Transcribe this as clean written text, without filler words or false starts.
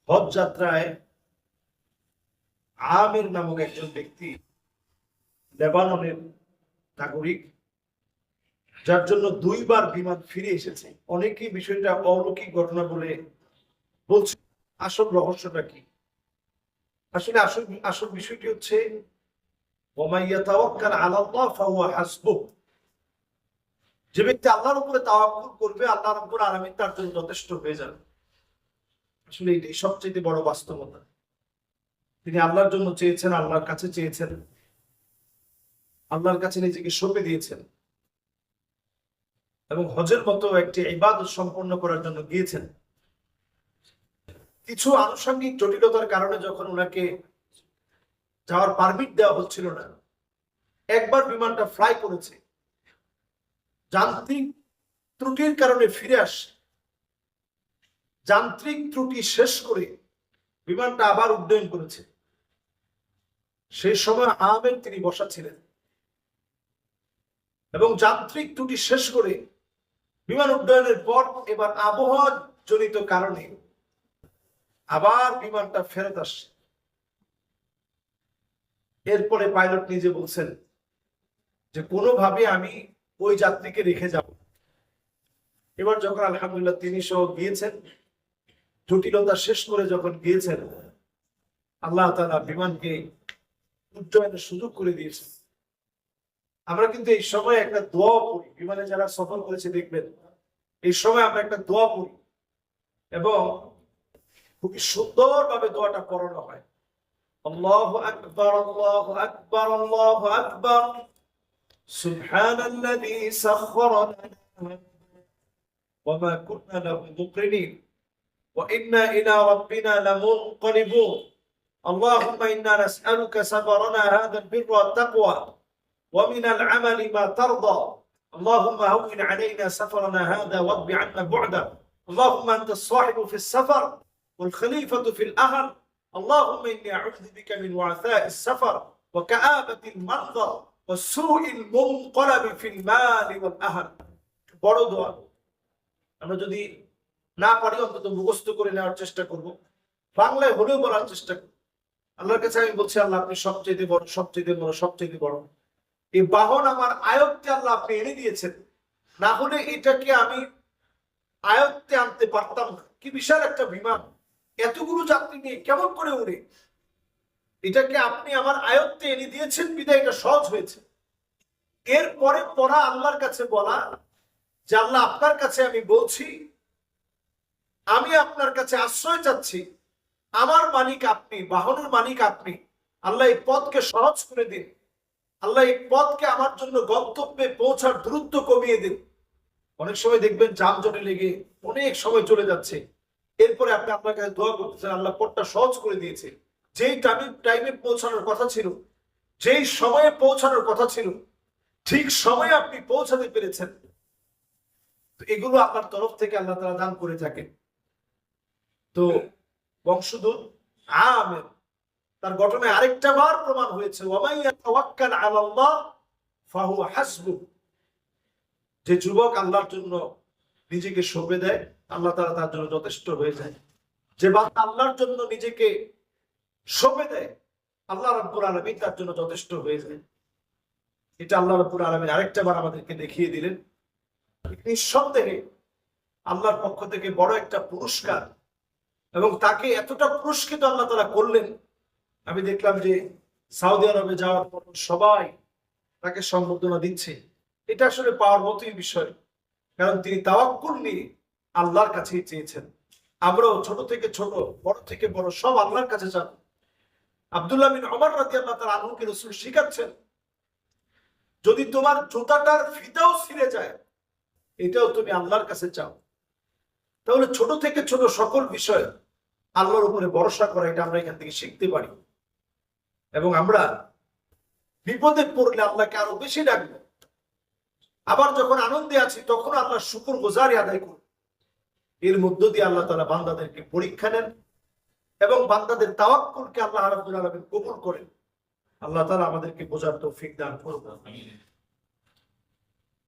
হজ যাত্রায় আমির নামক একজন ব্যক্তি, লেবাননের নাগরিক, যার জন্য দুইবার বিমান ফিরে এসেছে। অনেকেই বিষয়টা অলৌকিক ঘটনা বলে বলছে। আসল রহস্যটা কি? আসলে আসল বিষয়টি হচ্ছে যে ব্যক্তি আল্লাহর উপরে তাওয়াক্কুল করবে, আল্লাহ রাব্বুল আলামিন তার জন্য যথেষ্ট হয়ে যাবে। আসলে এটাই সবচেয়ে বড় বাস্তবতা। তিনি আল্লাহর জন্য চেয়েছেন, আল্লাহর কাছে চেয়েছেন, আল্লাহর কাছে নিজেকে সঁপে দিয়েছেন এবং হজের মতো একটি ইবাদত সম্পন্ন করার জন্য গিয়েছেন। কিছু আনুষঙ্গিক জটিলতার কারণে যখন ওনাকে যাওয়ার পারমিট দেওয়া হচ্ছিল না, একবার বিমানটা ফ্লাই করেছে, যান্ত্রিক ত্রুটির কারণে ফিরে আসে। যান্ত্রিক ত্রুটি শেষ করে বিমানটা আবার উড্ডয়ন করেছে। সেই সময় আহমেদ তিনি বসা ছিলেন এবং যান্ত্রিক ত্রুটি শেষ করে বিমান উড্ডয়নের পর এবার আবহাওয়া জনিত কারণে আবার বিমানটা ফেরত আসছে। এরপরে পাইলট নিজে বলছেন যে কোনোভাবে আমি ওই যাত্রীকে রেখে যাব। এবার যখন আলহামদুলিল্লাহ তিনি সহ গিয়েছেন, জটিলতা শেষ করে যখন গিয়েছেন, আল্লাহ তাআলা বিমানকে উড্ডয়নের সুযোগ করে দিয়েছেন। আমরা কিন্তু এই সময় একটা দোয়া পড়ি, বিমানে যারা সফর করেছে দেখবেন এই সময় আমরা একটা দোয়া পড়ি এবং খুবই সুন্দরভাবে দোয়াটা পড়ানো হয়। আল্লাহু আকবার, আল্লাহু আকবার, আল্লাহু আকবার, সুবহানাল্লাযী সাখখারা লানা ওয়া মা কুন্না লাহু মুকরিনিন ওয়া ইন্না ইলা রাব্বিনা লামুনকালিবুন। আল্লাহুম্মা ইন্না নাসআলুকা সাবরানা হাযাল বিররা ওয়াত তাকওয়া ওয়া মিনাল আমালি মা তারদা। আল্লাহুম্মা হাওৱিন আলাইনা সাফরানা হাযা ওয়াদবি আন্না বু'দা। আল্লাহুম্মা আনতাস সাহিবু ফিস সাফার ওয়াল খলিফাতু ফিল আহল। আল্লাহুম্মা ইন্নী আউযু বিকা মিন ওয়াসাইস সাফার ওয়া কাআবাতিল মানযর ওয়া সুইল মুনকালাবি ফিল মালি ওয়াল আহল। বড় দোয়া। আমরা যদি না পারি অন্তত মুখস্থ করে নেওয়ার চেষ্টা করব, বাংলায় হলেও বলার চেষ্টা করব। আল্লাহর কাছে আমি বলছি, আল্লাহ আপনি সবচেয়ে বড়, সবচেয়ে বড়, সবচেয়ে বড়। এই বাহন আমার আয়ত্তে আল্লাহ আপনি এনে দিয়েছেন, না হলে এটাকে আমি আয়ত্তে আনতে পারতাম না। কি বিশাল একটা বিমান, এতগুলো যাত্রী নিয়ে কেমন করে উড়ে। এটাকে আপনি আমার আয়ত্তে এনে দিয়েছেন বিধায় এটা সহজ হয়েছে। এরপরে পড়া আল্লাহর কাছে বলা যে আল্লাহ আপনার কাছে আমি বলছি, আমি আপনার কাছে আশ্রয় চাচ্ছি, আমার মালিক আপনি, বাহনের মালিক আপনি। আল্লাহ এই পথকে সহজ করে দিন। আল্লাহ এই পথকে আমার জন্য গন্তব্যে পৌঁছার দূরত্ব কমিয়ে দিন। অনেক সময় দেখবেন যানজটে লেগে অনেক সময় চলে যাচ্ছে, এরপরে আপনি আপনার কাছে দোয়া করতেছেন, আল্লাহ পথটা সহজ করে দিয়েছে। যেই টাইমে পৌঁছানোর কথা ছিল, যেই সময়ে পৌঁছানোর কথা ছিল, ঠিক সময়ে আপনি পৌঁছাতে পেরেছেন। এগুলো আপনার তরফ থেকে আল্লাহ তাআলা দান করে থাকেন। তো বংশধর আমের তার ঘটনায় আরেকটা বার প্রমাণ হয়েছে, যে যুবক আল্লাহর জন্য নিজেকে সঁপে দেয়, আল্লাহ তাআলা তার জন্য যথেষ্ট হয়ে যায়। যে বান্দা আল্লাহর জন্য নিজেকে সঁপে দেয়, আল্লাহ রাব্বুল আলামিন তার জন্য যথেষ্ট হয়ে যায়। এটা আল্লাহ রাব্বুল আলামিন আরেকটা বার আমাদেরকে দেখিয়ে দিলেন। নিঃসন্দেহে আল্লাহর পক্ষ থেকে বড় একটা পুরস্কার, এবং তাকে এতটা পুরস্কৃত আল্লাহ তাআলা করলেন। আমি দেখলাম যে সৌদি আরবে যাওয়ার পর সবাই তাকে সম্বর্ধনা দিচ্ছে। এটা আসলে পাওয়ার মতোই বিষয়, কারণ তিনি তাওয়াক্কুল নিয়ে আল্লাহর কাছেই চেয়েছেন। আমরাও ছোট থেকে ছোট, বড় থেকে বড় সব আল্লাহর কাছে যাব। আব্দুল্লাহ বিন ওমর রাদিয়াল্লাহু তাআলা আনহুকে রাসূল শিখাচ্ছেন, যদি তোমার জুতাটার ফিতাও ছিঁড়ে যায়, এটাও তুমি আল্লাহর কাছে চাও। তাহলে ছোট থেকে ছোট সকল বিষয় আল্লাহর উপরে ভরসা করা, এটা আমরা এখান থেকে শিখতে পারি। এবং আমরা বিপদে পড়লে আল্লাহকে আরো বেশি ডাকবো। আবার যখন আনন্দে আছি তখন আল্লাহ শুকর গুজারি আদায় করব। এর মধ্য দিয়ে আল্লাহ তাআলা বান্দাদেরকে পরীক্ষা নেন এবং বান্দাদের তাওয়াক্কুলকে আল্লাহ রাব্বুল আলামিন কবুল করেন। আল্লাহ তাআলা আমাদেরকে বোঝার তৌফিক দান করুন।